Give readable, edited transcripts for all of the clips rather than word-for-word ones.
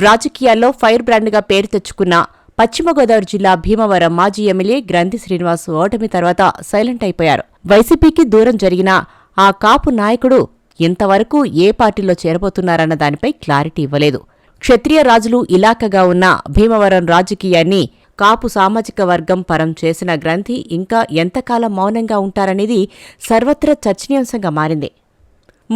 రాజకీయాల్లో ఫైర్ బ్రాండ్గా పేరు తెచ్చుకున్న పశ్చిమ గోదావరి జిల్లా భీమవరం మాజీ ఎమ్మెల్యే గ్రంథి శ్రీనివాస్ ఓటమి తర్వాత సైలెంట్ అయిపోయారు. వైసీపీకి దూరం జరిగిన ఆ కాపు నాయకుడు ఇంతవరకు ఏ పార్టీలో చేరబోతున్నారన్న దానిపై క్లారిటీ ఇవ్వలేదు. క్షత్రియ రాజులు ఇలాకగా ఉన్న భీమవరం రాజకీయాన్ని కాపు సామాజిక వర్గం పరం చేసిన గ్రంథి ఇంకా ఎంతకాలం మౌనంగా ఉంటారనేది సర్వత్రా చర్చనీయాంశంగా మారింది.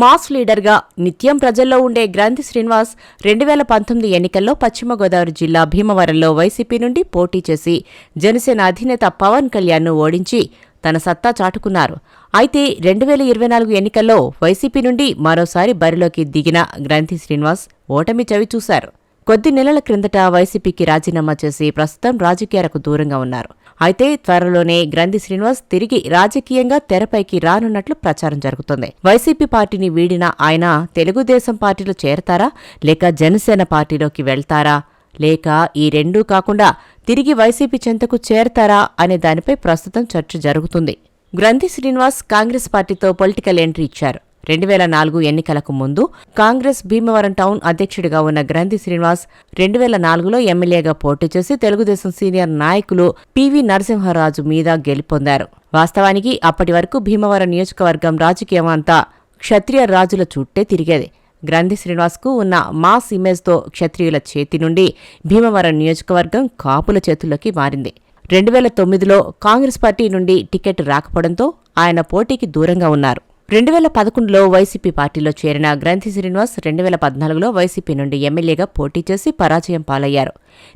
మాస్ లీడర్గా నిత్యం ప్రజల్లో ఉండే గ్రంథి శ్రీనివాస్ 2019 ఎన్నికల్లో పశ్చిమ గోదావరి జిల్లా భీమవరంలో వైసీపీ నుండి పోటీ చేసి జనసేన అధినేత పవన్ కళ్యాణ్ను ఓడించి తన సత్తా చాటుకున్నారు. అయితే 2024 ఎన్నికల్లో వైసీపీ నుండి మరోసారి బరిలోకి దిగిన గ్రంథి శ్రీనివాస్ ఓటమి చవిచూశారు. కొద్ది నెలల క్రిందట వైసీపీకి రాజీనామా చేసి ప్రస్తుతం రాజకీయాలకు దూరంగా ఉన్నారు. అయితే త్వరలోనే గ్రంథి శ్రీనివాస్ తిరిగి రాజకీయంగా తెరపైకి రానున్నట్లు ప్రచారం జరుగుతోంది. వైసీపీ పార్టీని వీడిన ఆయన తెలుగుదేశం పార్టీలో చేరతారా, లేక జనసేన పార్టీలోకి వెళ్తారా, లేక ఈ రెండూ కాకుండా తిరిగి వైసీపీ చెంతకు చేరతారా అనే దానిపై ప్రస్తుతం చర్చ జరుగుతుంది. గ్రంథి శ్రీనివాస్ కాంగ్రెస్ పార్టీతో పొలిటికల్ ఎంట్రీ ఇచ్చారు. 2004 ఎన్నికలకు ముందు కాంగ్రెస్ భీమవరం టౌన్ అధ్యక్షుడిగా ఉన్న గ్రంథి శ్రీనివాస్ 2004లో ఎమ్మెల్యేగా పోటీ చేసి తెలుగుదేశం సీనియర్ నాయకులు పివి నరసింహరాజు మీద గెలుపొందారు. వాస్తవానికి అప్పటి వరకు భీమవరం నియోజకవర్గం రాజకీయం అంతా క్షత్రియ రాజుల చుట్టే తిరిగేది. గ్రంథి శ్రీనివాస్కు ఉన్న మాస్ ఇమేజ్తో క్షత్రియుల చేతి నుండి భీమవరం నియోజకవర్గం కాపుల చేతుల్లోకి మారింది. 2009లో కాంగ్రెస్ పార్టీ నుండి టికెట్ రాకపోవడంతో ఆయన పోటీకి దూరంగా ఉన్నారు. 2011లో వైసీపీ పార్టీలో చేరిన గ్రంథి శ్రీనివాస్ 2014లో వైసీపీ నుండి ఎమ్మెల్యేగా పోటీ చేసి పరాజయం పాలయ్యారు.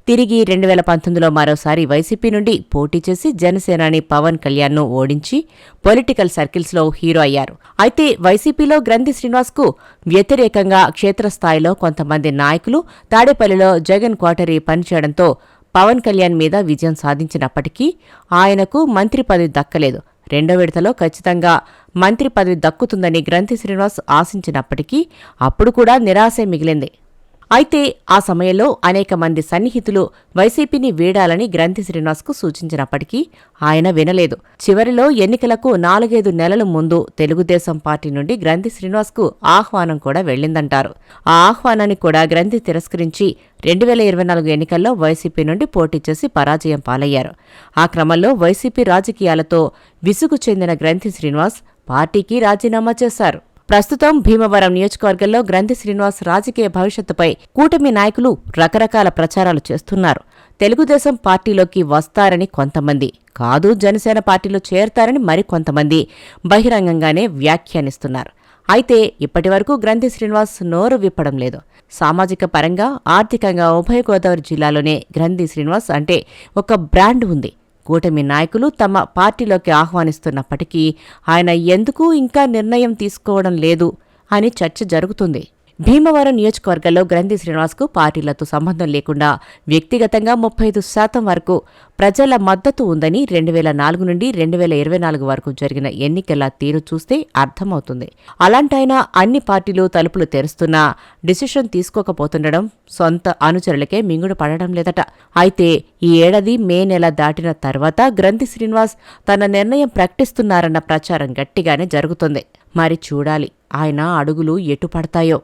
తిరిగి 2019లో మరోసారి వైసీపీ నుండి పోటీ చేసి జనసేనాని పవన్ కళ్యాణ్ను ఓడించి పొలిటికల్ సర్కిల్స్లో హీరో అయ్యారు. అయితే వైసీపీలో గ్రంథి శ్రీనివాస్కు వ్యతిరేకంగా క్షేత్రస్థాయిలో కొంతమంది నాయకులు తాడేపల్లిలో జగన్ క్వార్టరీ పనిచేయడంతో పవన్ కళ్యాణ్ మీద విజయం సాధించినప్పటికీ ఆయనకు మంత్రి పదవి దక్కలేదు. రెండో విడతలో ఖచ్చితంగా మంత్రి పదవి దక్కుతుందని గ్రంథి శ్రీనివాస్ ఆశించినప్పటికీ అప్పుడు కూడా నిరాశే మిగిలింది. అయితే ఆ సమయంలో అనేక మంది సన్నిహితులు వైసీపీని వీడాలని గ్రంథి శ్రీనివాస్కు సూచించినప్పటికీ ఆయన వినలేదు. చివరిలో ఎన్నికలకు 4-5 నెలల ముందు తెలుగుదేశం పార్టీ నుండి గ్రంథి శ్రీనివాస్కు ఆహ్వానం కూడా వెళ్లిందంటారు. ఆ ఆహ్వానాన్ని కూడా గ్రంథి తిరస్కరించి 2024 ఎన్నికల్లో వైసీపీ నుండి పోటీ చేసి పరాజయం పాలయ్యారు. ఆ క్రమంలో వైసీపీ రాజకీయాలతో విసుగు చెందిన గ్రంథి శ్రీనివాస్ పార్టీకి రాజీనామా చేశారు. ప్రస్తుతం భీమవరం నియోజకవర్గంలో గ్రంథి శ్రీనివాస్ రాజకీయ భవిష్యత్తుపై కూటమి నాయకులు రకరకాల ప్రచారాలు చేస్తున్నారు. తెలుగుదేశం పార్టీలోకి వస్తారని కొంతమంది, కాదు జనసేన పార్టీలో చేరతారని మరికొంతమంది బహిరంగంగానే వ్యాఖ్యానిస్తున్నారు. అయితే ఇప్పటివరకు గ్రంథి శ్రీనివాస్ నోరు విప్పడం లేదు. సామాజిక పరంగా, ఆర్థికంగా ఉభయ గోదావరి జిల్లాలోనే గ్రంథి శ్రీనివాస్ అంటే ఒక బ్రాండ్ ఉంది. కూటమి నాయకులు తమ పార్టీలోకి ఆహ్వానిస్తున్నప్పటికీ ఆయన ఎందుకు ఇంకా నిర్ణయం తీసుకోవడం లేదు అని చర్చ జరుగుతుంది. భీమవరం నియోజకవర్గంలో గ్రంథి శ్రీనివాస్కు పార్టీలతో సంబంధం లేకుండా వ్యక్తిగతంగా 35% వరకు ప్రజల మద్దతు ఉందని 2004 నుండి 2024 వరకు జరిగిన ఎన్నికల తీరు చూస్తే అర్థమవుతుంది. అలాంటైన అన్ని పార్టీలు తలుపులు తెరుస్తున్నా డిసిషన్ తీసుకోకపోతుండడం సొంత అనుచరులకే మింగుడు పడడం లేదట. అయితే ఈ ఏడాది మే నెల దాటిన తర్వాత గ్రంథి శ్రీనివాస్ తన నిర్ణయం ప్రకటిస్తున్నారన్న ప్రచారం గట్టిగానే జరుగుతుంది. మరి చూడాలి ఆయన అడుగులు ఎటు పడతాయో.